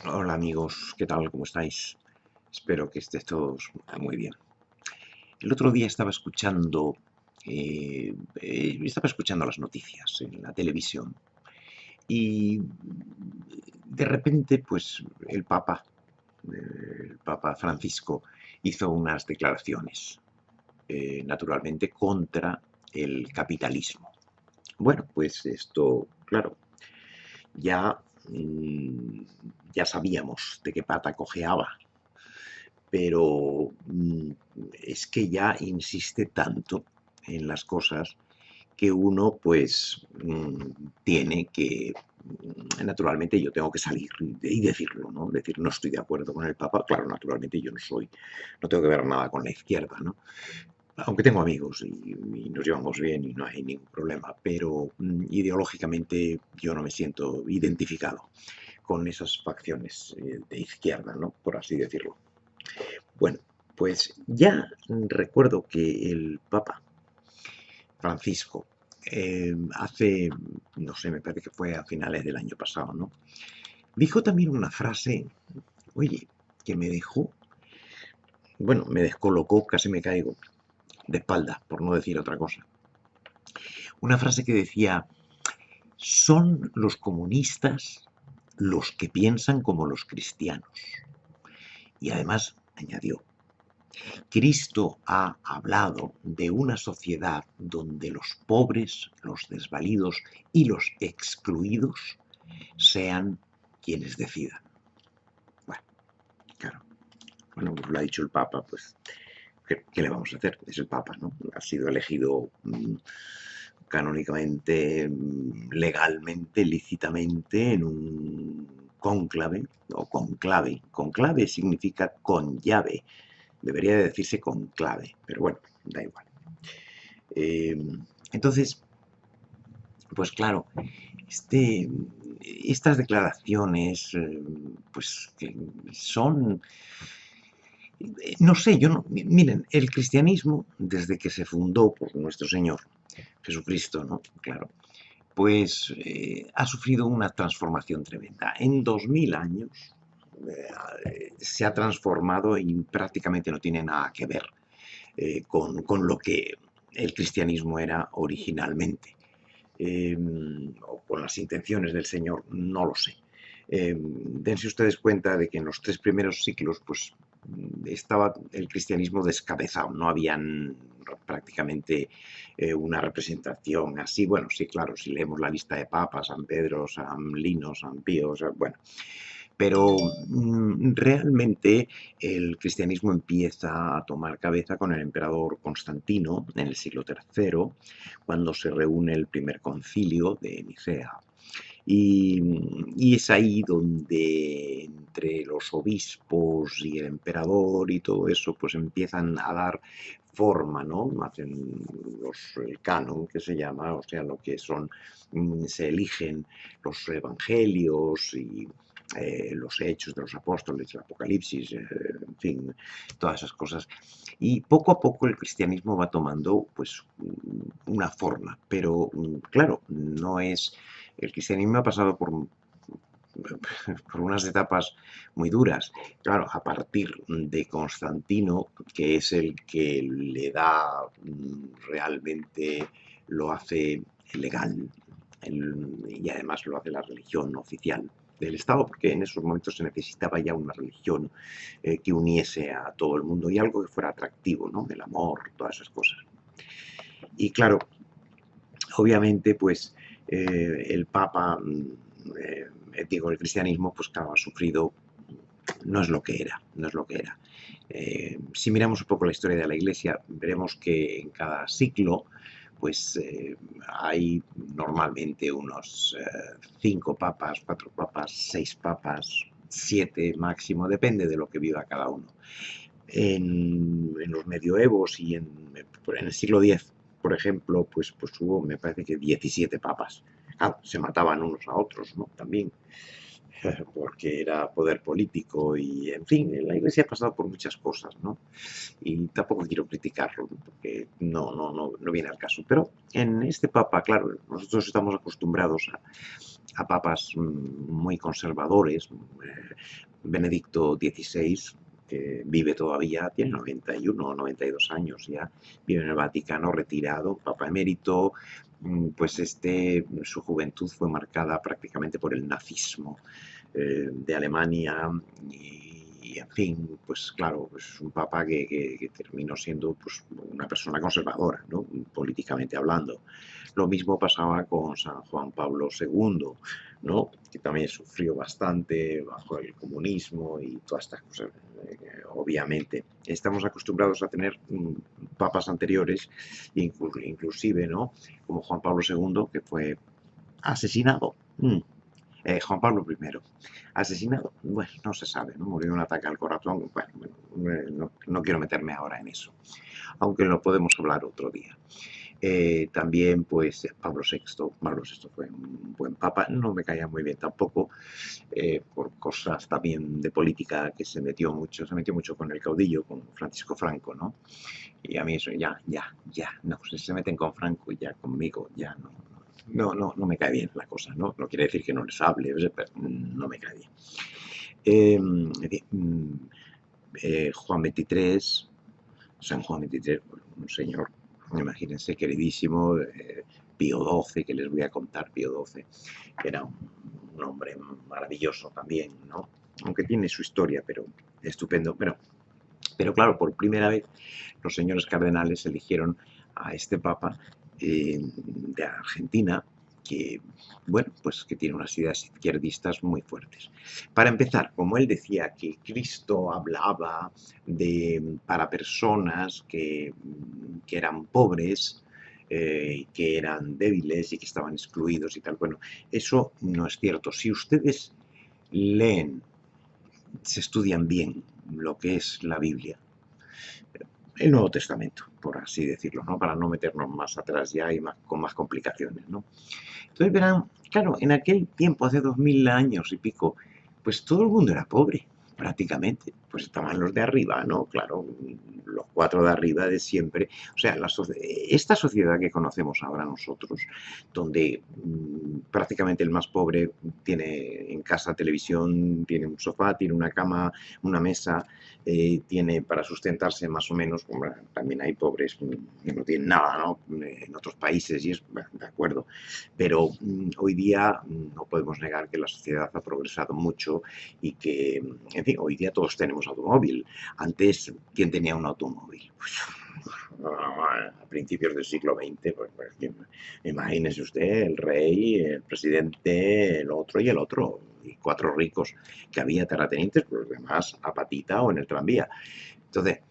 Hola amigos, ¿qué tal? ¿Cómo estáis? Espero que estéis todos muy bien. El otro día estaba escuchando las noticias en la televisión y de repente, pues el Papa Francisco hizo unas declaraciones, naturalmente contra el capitalismo. Bueno, pues esto, claro, ya, mm, ya sabíamos de qué pata cojeaba, pero es que ya insiste tanto en las cosas que uno pues tiene que, naturalmente yo tengo que salir y decirlo, ¿no? Decir, no estoy de acuerdo con el Papa, claro, naturalmente yo no tengo que ver nada con la izquierda, ¿no? Aunque tengo amigos y nos llevamos bien y no hay ningún problema, pero ideológicamente yo no me siento identificado con esas facciones de izquierda, ¿no? Por así decirlo. Bueno, pues ya recuerdo que el Papa Francisco hace, no sé, me parece que fue a finales del año pasado, ¿no? Dijo también una frase, oye, que me dejó, bueno, me descolocó, casi me caigo de espalda, por no decir otra cosa. Una frase que decía, son los comunistas los que piensan como los cristianos. Y además añadió, Cristo ha hablado de una sociedad donde los pobres, los desvalidos y los excluidos sean quienes decidan. Bueno, claro. Bueno, pues lo ha dicho el Papa, pues, ¿qué le vamos a hacer? Es el Papa, ¿no? Ha sido elegido canónicamente, legalmente, lícitamente, en un cónclave, o conclave. Conclave significa con llave. Debería de decirse conclave, pero bueno, da igual. Eh, entonces, pues claro, este, estas declaraciones, pues que son, no sé, yo no, miren, el cristianismo, desde que se fundó por nuestro Señor Jesucristo, ¿no? Claro, pues ha sufrido una transformación tremenda. En 2000 años se ha transformado y prácticamente no tiene nada que ver con lo que el cristianismo era originalmente. O con las intenciones del Señor, no lo sé. Dense ustedes cuenta de que en los 3 primeros siglos, pues estaba el cristianismo descabezado, no habían prácticamente una representación así. Bueno, sí, claro, si leemos la lista de papas, San Pedro, San Lino, San Pío, o sea, bueno, pero realmente el cristianismo empieza a tomar cabeza con el emperador Constantino en el siglo III, cuando se reúne el primer concilio de Nicea. Y es ahí donde entre los obispos y el emperador y todo eso, pues empiezan a dar forma, ¿no? Hacen el canon, que se llama, o sea, lo que son, se eligen los evangelios y los hechos de los apóstoles, el Apocalipsis, en fin, todas esas cosas. Y poco a poco el cristianismo va tomando, pues, una forma, pero claro, no es el cristianismo ha pasado por unas etapas muy duras. Claro, a partir de Constantino, que es el que le da realmente, lo hace legal y además lo hace la religión oficial del Estado, porque en esos momentos se necesitaba ya una religión que uniese a todo el mundo y algo que fuera atractivo, ¿no? El amor, todas esas cosas. Y claro, obviamente, pues el Papa, digo, el cristianismo, pues claro, ha sufrido, no es lo que era, no es lo que era. Si miramos un poco la historia de la Iglesia, veremos que en cada siglo, pues hay normalmente unos 5 papas, 4 papas, 6 papas, 7 máximo, depende de lo que viva cada uno. En los medioevos y en el siglo X, por ejemplo, pues hubo, me parece que 17 papas. Claro, se mataban unos a otros, ¿no? También. porque era poder político y, en fin, la Iglesia ha pasado por muchas cosas, ¿no? Y tampoco quiero criticarlo, ¿no? Porque no viene al caso. Pero en este Papa, claro, nosotros estamos acostumbrados a papas muy conservadores. Benedicto XVI, que vive todavía, tiene 91 o 92 años ya, vive en el Vaticano, retirado, papa emérito. Pues su juventud fue marcada prácticamente por el nazismo de Alemania y, en fin, pues claro, es un papa que terminó siendo pues, una persona conservadora, ¿no? Políticamente hablando. Lo mismo pasaba con San Juan Pablo II, ¿no? Que también sufrió bastante bajo el comunismo y todas estas cosas. Obviamente, estamos acostumbrados a tener papas anteriores, inclusive, ¿no? Como Juan Pablo II, que fue asesinado. Juan Pablo I, asesinado, bueno, no se sabe, ¿no? Murió de un ataque al corazón, bueno, no quiero meterme ahora en eso, aunque lo podemos hablar otro día. También, pues, Pablo VI fue un buen papa, no me caía muy bien tampoco, por cosas también de política que se metió mucho con el caudillo, con Francisco Franco, ¿no? Y a mí eso, no, si se meten con Franco, ya conmigo, ya no me cae bien la cosa, ¿no? No quiere decir que no les hable, pero no me cae bien. Juan XXIII, San Juan XXIII, un señor, imagínense, queridísimo, Pío XII, que les voy a contar, Pío XII, que era un hombre maravilloso también, ¿no? Aunque tiene su historia, pero estupendo. Pero claro, por primera vez los señores cardenales eligieron a este papa de Argentina, que, bueno, pues que tiene unas ideas izquierdistas muy fuertes. Para empezar, como él decía que Cristo hablaba para personas que eran pobres, que eran débiles y que estaban excluidos y tal, bueno, eso no es cierto. Si ustedes leen, se estudian bien lo que es la Biblia, el Nuevo Testamento, por así decirlo, ¿no? Para no meternos más atrás ya y con más complicaciones, ¿no? Entonces verán, claro, en aquel tiempo, hace 2000 años y pico, pues todo el mundo era pobre, prácticamente. Pues estaban los de arriba, ¿no? Claro, los cuatro de arriba de siempre. O sea, esta sociedad que conocemos ahora nosotros, donde prácticamente el más pobre tiene en casa televisión, tiene un sofá, tiene una cama, una mesa, tiene para sustentarse más o menos, también hay pobres que no tienen nada, ¿no? En otros países y es, bueno, de acuerdo, pero hoy día no podemos negar que la sociedad ha progresado mucho y que, en fin, hoy día todos tenemos automóvil. Antes, ¿quién tenía un automóvil? Pues, a principios del siglo XX, imagínese usted, el rey, el presidente, el otro y el otro, y cuatro ricos que había terratenientes, pues los demás a patita o en el tranvía. Entonces,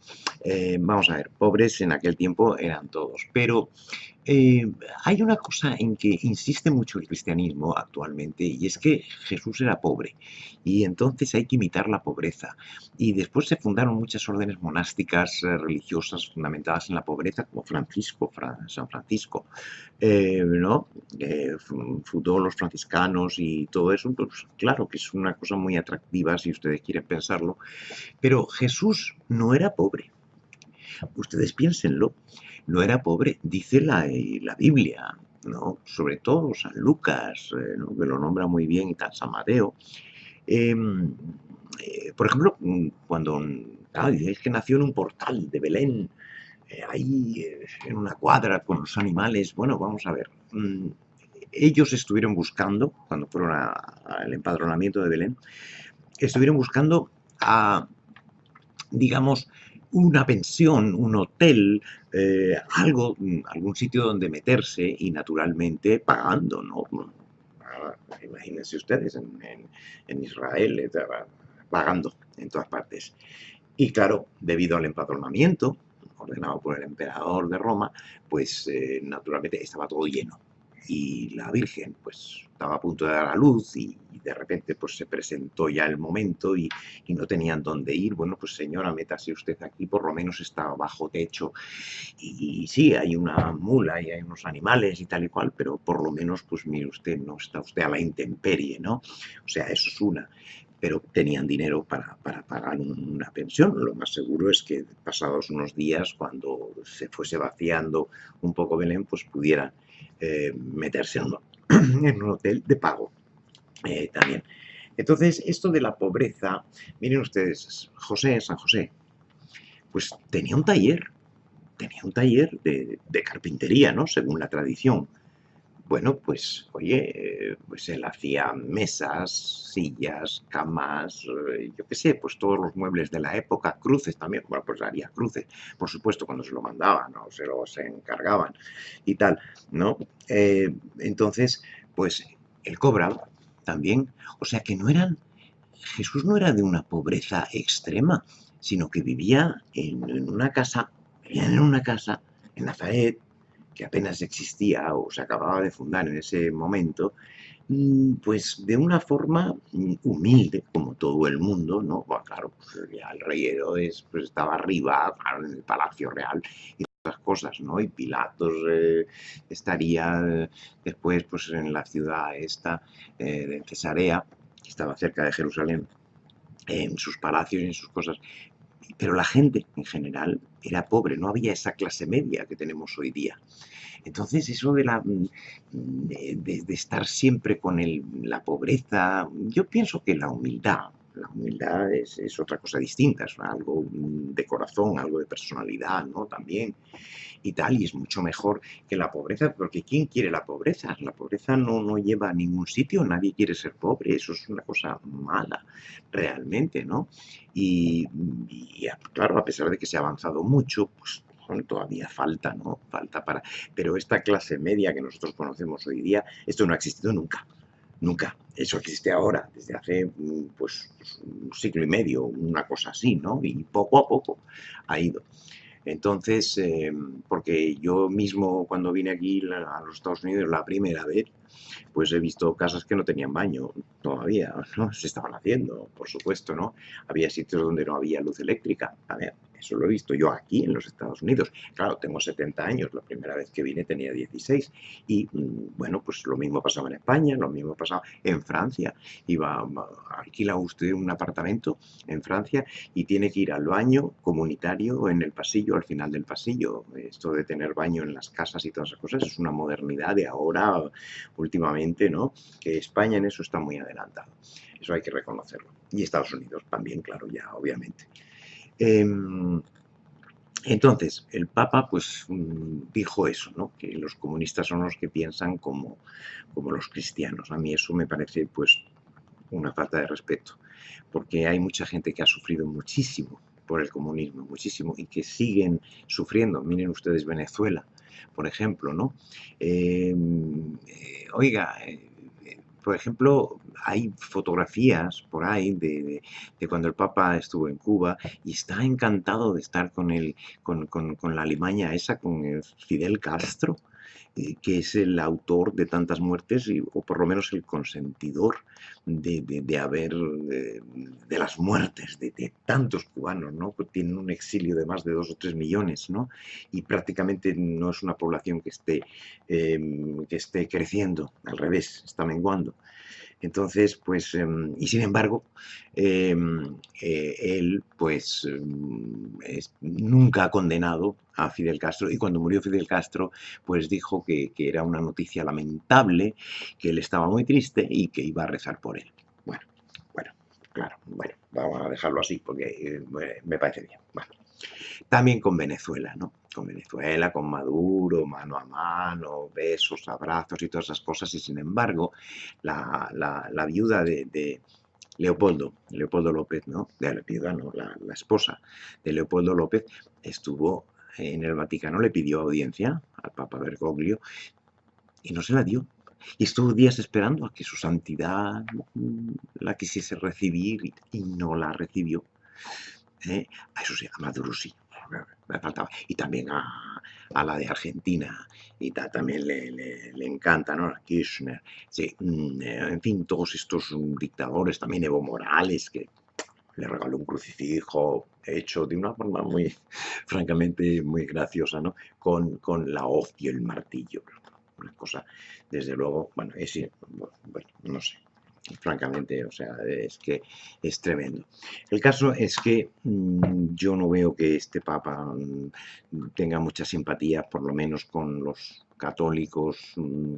vamos a ver, pobres en aquel tiempo eran todos, pero eh, hay una cosa en que insiste mucho el cristianismo actualmente y es que Jesús era pobre y entonces hay que imitar la pobreza. Y después se fundaron muchas órdenes monásticas religiosas fundamentadas en la pobreza, como San Francisco, ¿no? Fundó los franciscanos y todo eso, pues claro que es una cosa muy atractiva si ustedes quieren pensarlo, pero Jesús no era pobre. Ustedes piénsenlo, no era pobre, dice la Biblia, ¿no? Sobre todo San Lucas, ¿no? Que lo nombra muy bien, y tal, San Mateo. Eh, por ejemplo, cuando es que nació en un portal de Belén, ahí en una cuadra con los animales, bueno, vamos a ver. Ellos estuvieron buscando, cuando fueron al empadronamiento de Belén, estuvieron buscando a, digamos, una pensión, un hotel, algo, algún sitio donde meterse y naturalmente pagando, ¿no? Imagínense ustedes en Israel, pagando en todas partes. Y claro, debido al empadronamiento ordenado por el emperador de Roma, pues naturalmente estaba todo lleno. y la Virgen pues estaba a punto de dar a luz y de repente pues se presentó ya el momento y no tenían dónde ir. Bueno, pues señora, métase usted aquí, por lo menos está bajo techo y sí, hay una mula y hay unos animales y tal y cual, pero por lo menos, pues mire usted, no está usted a la intemperie, ¿no? O sea, eso es una. Pero tenían dinero para pagar una pensión. Lo más seguro es que pasados unos días, cuando se fuese vaciando un poco Belén, pues pudieran meterse en un hotel de pago también. Entonces, esto de la pobreza, miren ustedes, San José, pues tenía un taller de carpintería, ¿no? Según la tradición. Bueno, pues, oye, pues él hacía mesas, sillas, camas, yo qué sé, pues todos los muebles de la época, cruces también, bueno, pues haría cruces, por supuesto, cuando se lo mandaban, ¿no? Se los encargaban y tal, ¿no? Entonces, pues él cobraba también, o sea que no eran, Jesús no era de una pobreza extrema, sino que vivía en una casa, vivían en una casa, en Nazaret, que apenas existía o se acababa de fundar en ese momento, pues de una forma humilde, como todo el mundo, ¿no? Bueno, claro, pues ya el rey Herodes pues, estaba arriba, claro, en el Palacio Real y todas las cosas, ¿no? Y Pilatos estaría después pues en la ciudad esta de Cesarea, que estaba cerca de Jerusalén, en sus palacios y en sus cosas. Pero la gente en general era pobre, no había esa clase media que tenemos hoy día. Entonces, eso de estar siempre con la pobreza, yo pienso que la humildad es otra cosa distinta, es algo de corazón, algo de personalidad, ¿no? También y tal, y es mucho mejor que la pobreza, porque ¿quién quiere la pobreza? La pobreza no lleva a ningún sitio, nadie quiere ser pobre, eso es una cosa mala, realmente, ¿no? Claro, a pesar de que se ha avanzado mucho, pues bueno, todavía falta, ¿no? Falta para... Pero esta clase media que nosotros conocemos hoy día, esto no ha existido nunca. Nunca. Eso existe ahora, desde hace pues un siglo y medio, una cosa así, ¿no? Y poco a poco ha ido. Entonces, porque yo mismo cuando vine aquí a los Estados Unidos la primera vez, pues he visto casas que no tenían baño todavía, ¿no? Se estaban haciendo, por supuesto, ¿no? Había sitios donde no había luz eléctrica. A ver, eso lo he visto yo aquí en los Estados Unidos. Claro, tengo 70 años, la primera vez que vine tenía 16. Y bueno, pues lo mismo pasaba en España, lo mismo pasaba en Francia. Alquila usted un apartamento en Francia y tiene que ir al baño comunitario en el pasillo, al final del pasillo. Esto de tener baño en las casas y todas esas cosas es una modernidad de ahora, últimamente, ¿no? Que España en eso está muy adelantado. Eso hay que reconocerlo. Y Estados Unidos también, claro, ya, obviamente. Entonces, el Papa pues dijo eso, ¿no? Que los comunistas son los que piensan como los cristianos. A mí eso me parece pues una falta de respeto, porque hay mucha gente que ha sufrido muchísimo por el comunismo, muchísimo, y que siguen sufriendo. Miren ustedes Venezuela, por ejemplo, ¿no? Oiga, por ejemplo, hay fotografías por ahí de cuando el Papa estuvo en Cuba y está encantado de estar con la alimaña esa, con Fidel Castro, que es el autor de tantas muertes, o por lo menos el consentidor de las muertes de tantos cubanos, ¿no? Que tienen un exilio de más de 2 o 3 millones, ¿no? Y prácticamente no es una población que esté creciendo, al revés, está menguando. Entonces, pues, y sin embargo, él, pues, nunca ha condenado a Fidel Castro y cuando murió Fidel Castro, pues dijo que era una noticia lamentable, que él estaba muy triste y que iba a rezar por él. Bueno, bueno, claro, bueno, vamos a dejarlo así porque me parece bien. Bueno. También con Venezuela, ¿no? Con Venezuela, con Maduro, mano a mano, besos, abrazos y todas esas cosas. Y sin embargo, la viuda de Leopoldo López, ¿no? De la viuda, no, la esposa de Leopoldo López estuvo en el Vaticano, le pidió audiencia al Papa Bergoglio y no se la dio. Y estuvo días esperando a que su santidad la quisiese recibir y no la recibió. A eso se llama Maduro sí. me faltaba. Y también a la de Argentina, y tal, también le encanta, ¿no? A Kirchner, sí, en fin, todos estos dictadores, también Evo Morales, que le regaló un crucifijo hecho de una forma muy, francamente, muy graciosa, ¿no? Con la hoz y el martillo. Una cosa, desde luego, bueno, bueno, no sé, francamente, o sea, es que es tremendo. El caso es que yo no veo que este Papa tenga mucha simpatía, por lo menos con los católicos.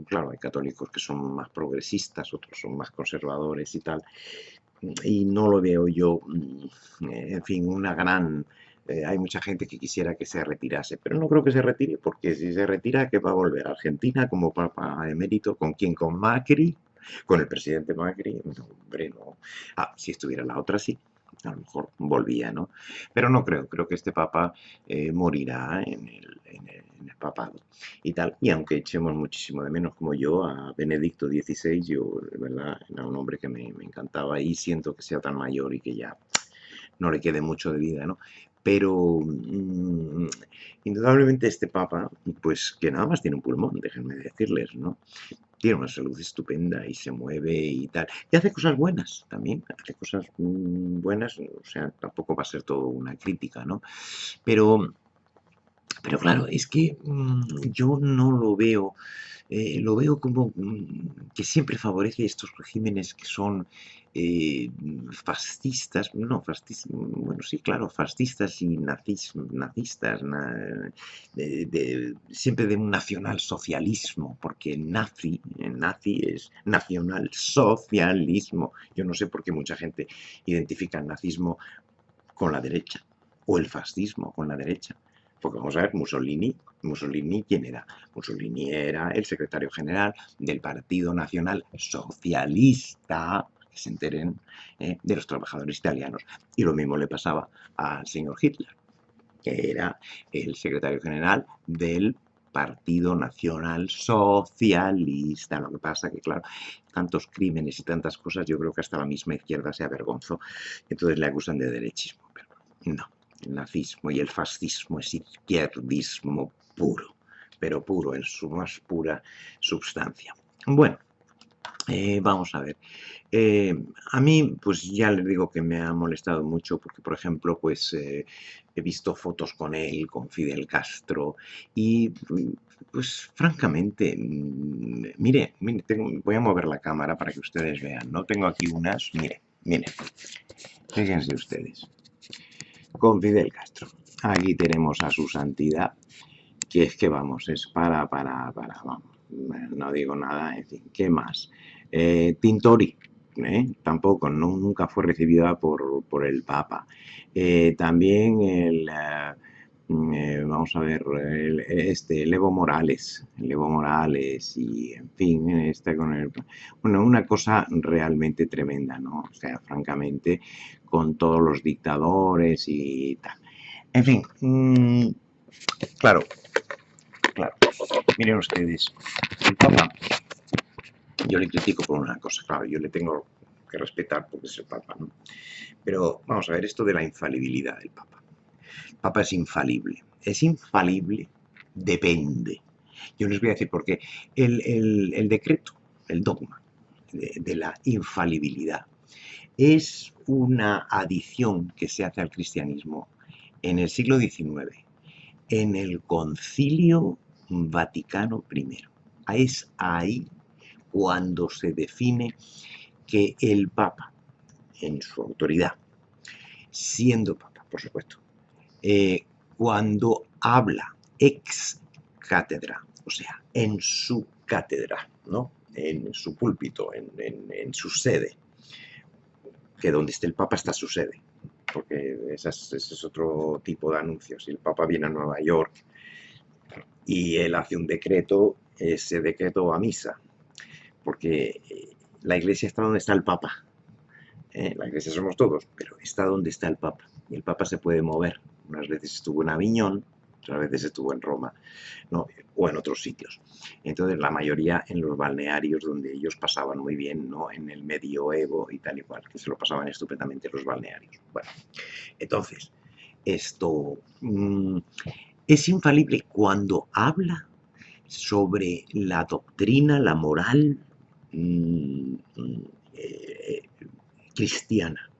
Claro, hay católicos que son más progresistas, otros son más conservadores y tal, y no lo veo yo, en fin, una gran... hay mucha gente que quisiera que se retirase, pero no creo que se retire, porque si se retira, ¿qué va a volver? ¿A Argentina como Papa emérito? ¿Con quién? ¿Con Macri? ¿Con el presidente Macri? No, hombre, no. Ah, si estuviera la otra, sí. A lo mejor volvía, ¿no? Pero no creo, creo que este Papa morirá en el papado y tal. Y aunque echemos muchísimo de menos, como yo, a Benedicto XVI, yo, de verdad, era un hombre que me encantaba y siento que sea tan mayor y que ya no le quede mucho de vida, ¿no? Pero indudablemente este Papa, pues que nada más tiene un pulmón, déjenme decirles, ¿no? Tiene una salud estupenda y se mueve y tal. Y hace cosas buenas también, hace cosas buenas, o sea, tampoco va a ser todo una crítica, ¿no? Pero pero claro, es que yo no lo veo como que siempre favorece estos regímenes que son fascistas, no, fascistas, bueno, sí, claro, fascistas y nazistas, siempre de un nacionalsocialismo, porque nazi es nacionalsocialismo. Yo no sé por qué mucha gente identifica el nazismo con la derecha, o el fascismo con la derecha. Porque vamos a ver, Mussolini, ¿quién era? Mussolini era el secretario general del Partido Nacional Socialista, que se enteren, de los trabajadores italianos. Y lo mismo le pasaba al señor Hitler, que era el secretario general del Partido Nacional Socialista. Lo que pasa que, claro, tantos crímenes y tantas cosas, yo creo que hasta la misma izquierda se avergonzó. Entonces le acusan de derechismo. Pero no, el nazismo y el fascismo es izquierdismo puro, pero puro en su más pura substancia. Bueno, vamos a ver. A mí, pues ya les digo que me ha molestado mucho porque, por ejemplo, pues he visto fotos con él, con Fidel Castro, y pues francamente, mire, voy a mover la cámara para que ustedes vean, ¿no? Tengo aquí unas, mire, fíjense ustedes, con Fidel Castro. Aquí tenemos a su santidad, que es que vamos, es vamos, no digo nada, en fin, ¿qué más? Tintori, tampoco, nunca fue recibida por el Papa. También vamos a ver, el Evo Morales y, en fin, bueno, una cosa realmente tremenda, ¿no? O sea, francamente, con todos los dictadores y tal. En fin, claro, claro. Miren ustedes, el Papa, yo le critico por una cosa, claro, yo le tengo que respetar porque es el Papa, ¿no? Pero vamos a ver esto de la infalibilidad del Papa. El Papa es infalible. Es infalible, depende. Yo les voy a decir por qué. El decreto, el dogma de la infalibilidad es una adición que se hace al cristianismo en el siglo XIX, en el Concilio Vaticano I. Es ahí cuando se define que el Papa, en su autoridad, siendo Papa, por supuesto, cuando habla ex cátedra, o sea, en su cátedra, ¿no? En su púlpito, en su sede, que donde esté el Papa está su sede, porque ese es otro tipo de anuncios. Si el Papa viene a Nueva York y él hace un decreto, ese decreto va a misa, porque la Iglesia está donde está el Papa. La Iglesia somos todos, pero está donde está el Papa. Y el Papa se puede mover. Unas veces estuvo en Aviñón, otras veces estuvo en Roma, ¿no? O en otros sitios. Entonces, la mayoría en los balnearios donde ellos pasaban muy bien, ¿no? En el medioevo y tal y cual, que se lo pasaban estupendamente los balnearios. Bueno, entonces, esto es infalible cuando habla sobre la doctrina, la moral eh, cristiana,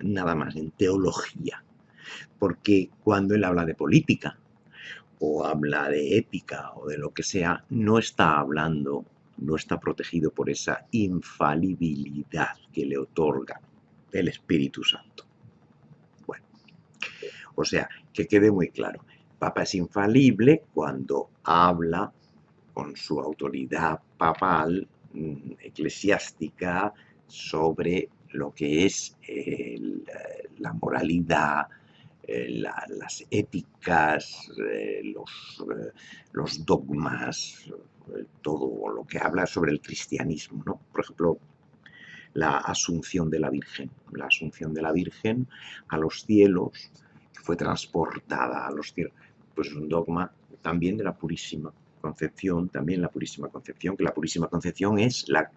nada más, en teología. Porque cuando él habla de política, o habla de ética, o de lo que sea, no está hablando, no está protegido por esa infalibilidad que le otorga el Espíritu Santo. Bueno, o sea, que quede muy claro. Papa es infalible cuando habla con su autoridad papal, eclesiástica, sobre lo que es la moralidad, las éticas, los dogmas, todo lo que habla sobre el cristianismo, ¿no? Por ejemplo, la Asunción de la Virgen. La Asunción de la Virgen a los cielos, que fue transportada a los cielos, pues es un dogma también de la Purísima Concepción, también la Purísima Concepción, que la Purísima Concepción es la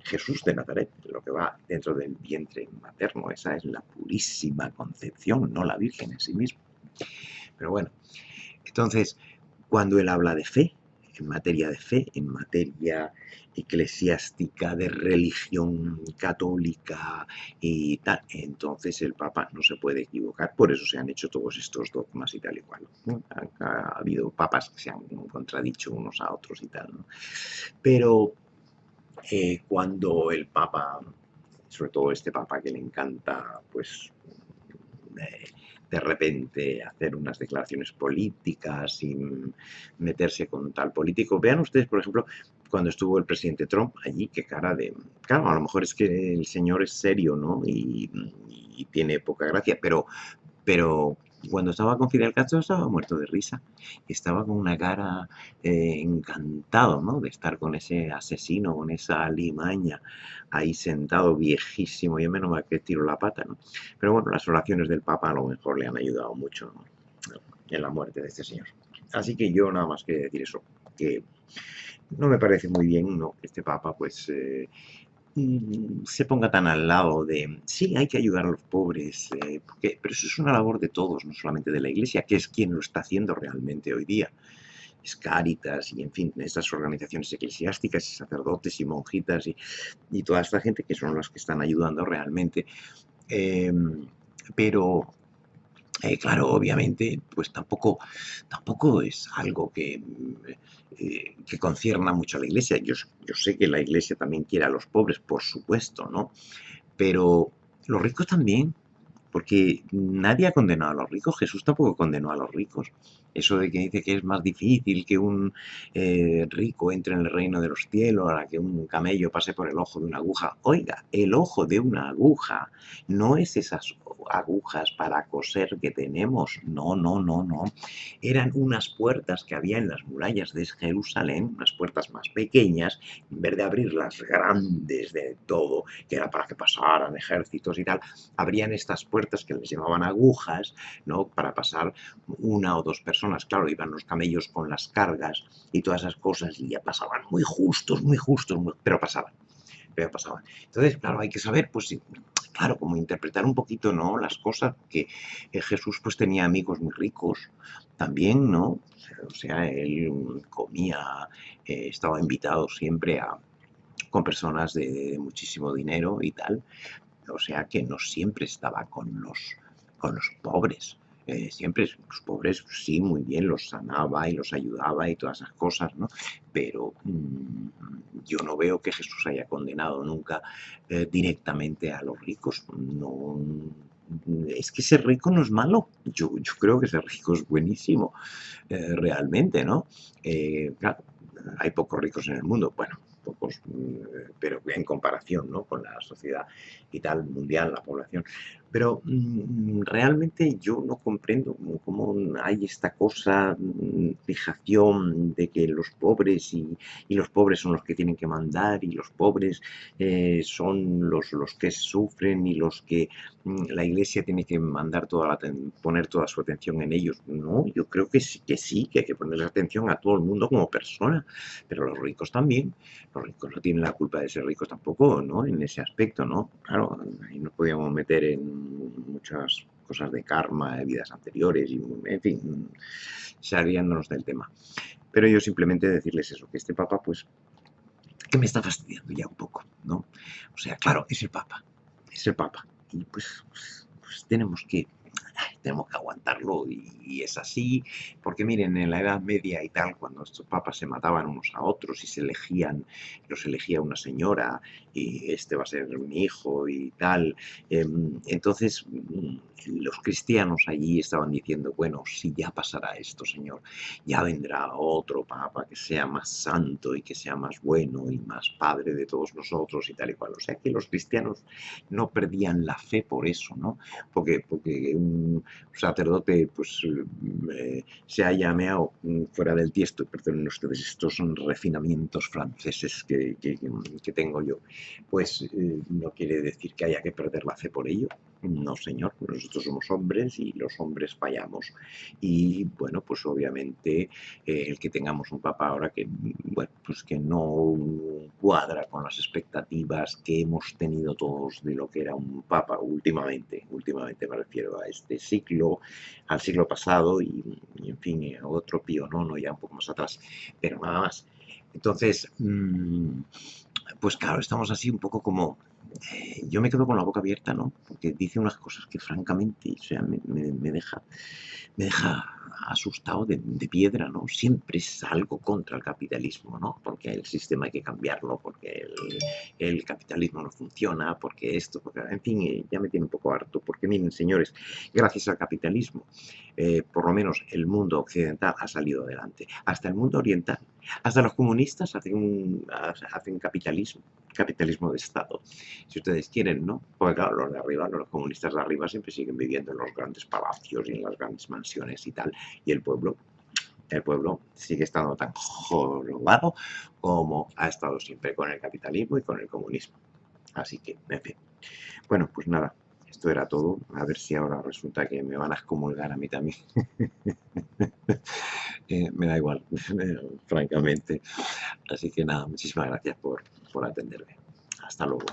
Jesús de Nazaret, lo que va dentro del vientre materno, esa es la Purísima Concepción, no la Virgen en sí misma. Pero bueno, entonces, cuando él habla de fe, en materia de fe, en materia eclesiástica, de religión católica y tal, entonces el Papa no se puede equivocar. Por eso se han hecho todos estos dogmas y tal y cual. Ha habido papas que se han contradicho unos a otros y tal, ¿no? Pero cuando el Papa, sobre todo este Papa que le encanta, pues de repente hacer unas declaraciones políticas sin meterse con tal político. Vean ustedes, por ejemplo, cuando estuvo el presidente Trump allí, qué cara de... Claro, a lo mejor es que el señor es serio, ¿no? Y tiene poca gracia, pero cuando estaba con Fidel Castro estaba muerto de risa. Estaba con una cara encantado, ¿no? De estar con ese asesino, con esa alimaña ahí sentado viejísimo. Yo menos mal que tiro la pata, ¿no? Pero bueno, las oraciones del Papa a lo mejor le han ayudado mucho, ¿no? En la muerte de este señor. Así que yo nada más que decir eso, que no me parece muy bien, ¿no? Que este Papa pues se ponga tan al lado de, sí, hay que ayudar a los pobres, pero eso es una labor de todos, no solamente de la Iglesia, que es quien lo está haciendo realmente hoy día. Es Cáritas y, en fin, estas organizaciones eclesiásticas y sacerdotes y monjitas y toda esta gente que son los que están ayudando realmente. Eh, pero claro, obviamente, pues tampoco es algo que concierna mucho a la Iglesia. Yo sé que la Iglesia también quiere a los pobres, por supuesto, ¿no? Pero los ricos también, porque nadie ha condenado a los ricos, Jesús tampoco condenó a los ricos. Eso de que dice que es más difícil que un rico entre en el reino de los cielos, a que un camello pase por el ojo de una aguja. Oiga, el ojo de una aguja no es esas agujas para coser que tenemos, no, no, no, no. Eran unas puertas que había en las murallas de Jerusalén, unas puertas más pequeñas, en vez de abrir las grandes de todo, que era para que pasaran ejércitos y tal, abrían estas puertas que les llamaban agujas, ¿no? Para pasar una o dos personas. Claro, iban los camellos con las cargas y todas esas cosas y ya pasaban muy justos, pero pasaban. Pero pasaban. Entonces, claro, hay que saber, pues, sí, claro, como interpretar un poquito, ¿no? Las cosas, que Jesús, pues, tenía amigos muy ricos también, ¿no? O sea, él comía, estaba invitado siempre con personas de muchísimo dinero y tal. O sea que no siempre estaba con los pobres. Siempre los pobres, sí, muy bien, los sanaba y los ayudaba y todas esas cosas, ¿no? Pero yo no veo que Jesús haya condenado nunca directamente a los ricos. No, es que ser rico no es malo. Yo creo que ser rico es buenísimo, realmente, ¿no? Claro, hay pocos ricos en el mundo. Bueno, pocos, pero en comparación, ¿no? Con la sociedad y tal, mundial, la población. Pero realmente yo no comprendo cómo hay esta cosa, fijación de que los pobres y los pobres son los que tienen que mandar y los pobres son los que sufren y los que la Iglesia tiene que mandar poner toda su atención en ellos. No, yo creo que hay que ponerle atención a todo el mundo como persona, pero los ricos también. Los ricos no tienen la culpa de ser ricos tampoco, ¿no? En ese aspecto, ¿no? Claro, ahí nos podíamos meter en muchas cosas de karma, de vidas anteriores, y, en fin, saliéndonos del tema. Pero yo simplemente decirles eso, que este Papa, pues, que me está fastidiando ya un poco, ¿no? O sea, claro, es el Papa, y pues tenemos que aguantarlo y es así, porque miren, en la Edad Media y tal, cuando estos papas se mataban unos a otros y los elegía una señora y este va a ser mi hijo y tal, entonces los cristianos allí estaban diciendo, bueno, si ya pasará esto, Señor, ya vendrá otro papa que sea más santo y que sea más bueno y más padre de todos nosotros y tal y cual. O sea que los cristianos no perdían la fe por eso, ¿no? Porque un sacerdote pues se haya meado fuera del tiesto, perdonen ustedes, estos son refinamientos franceses que tengo yo, pues no quiere decir que haya que perder la fe por ello. No, señor, nosotros somos hombres y los hombres fallamos. Y bueno, pues obviamente el que tengamos un papa ahora que, bueno, pues que no cuadra con las expectativas que hemos tenido todos de lo que era un papa últimamente me refiero a este siglo, al siglo pasado y en fin, a otro Pío IX ya un poco más atrás, pero nada más. Entonces, pues claro, estamos así un poco como yo me quedo con la boca abierta, ¿no? Porque dice unas cosas que francamente, o sea, me deja asustado de piedra, ¿no? Siempre es algo contra el capitalismo, ¿no? Porque el sistema hay que cambiarlo, porque el capitalismo no funciona, porque esto, porque, en fin, ya me tiene un poco harto, porque miren, señores, gracias al capitalismo, por lo menos el mundo occidental ha salido adelante, hasta el mundo oriental, hasta los comunistas hacen capitalismo de Estado, si ustedes quieren, ¿no? Porque claro, los de arriba, los comunistas de arriba siempre siguen viviendo en los grandes palacios y en las grandes mansiones y tal, y el pueblo sigue estando tan jorobado como ha estado siempre con el capitalismo y con el comunismo. Así que, en fin. Bueno, pues nada, esto era todo. A ver si ahora resulta que me van a excomulgar a mí también. Me da igual, francamente. Así que nada, muchísimas gracias por atenderme. Hasta luego.